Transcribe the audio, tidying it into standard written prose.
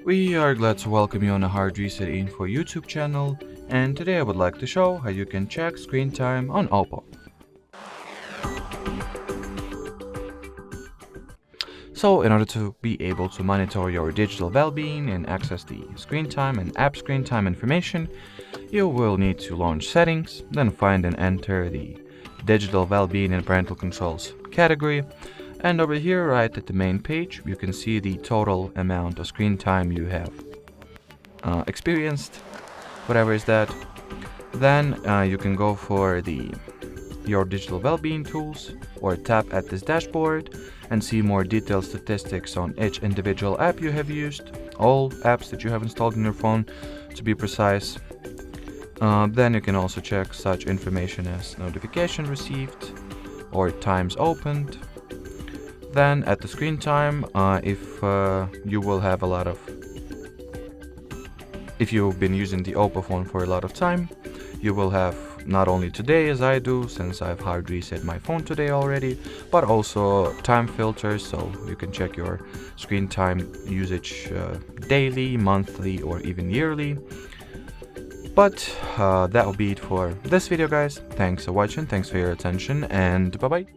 We are glad to welcome you on the HardReset.Info YouTube channel, and today I would like to show how you can check screen time on OPPO. So in order to be able to monitor your digital well-being and access the screen time and app screen time information, you will need to launch Settings, then find and enter the Digital Well-being and Parental Controls category. And over here, right at the main page, you can see the total amount of screen time you have experienced, whatever is that. Then you can go for your digital well-being tools or tap at this dashboard and see more detailed statistics on each individual app you have used, all apps that you have installed on your phone to be precise. Then you can also check such information as notification received or times opened. Then at the screen time, if you've been using the OPPO phone for a lot of time, you will have not only today as I do, since I've hard reset my phone today already, but also time filters, so you can check your screen time usage daily, monthly, or even yearly. But that will be it for this video, guys. Thanks for watching, thanks for your attention, and bye bye.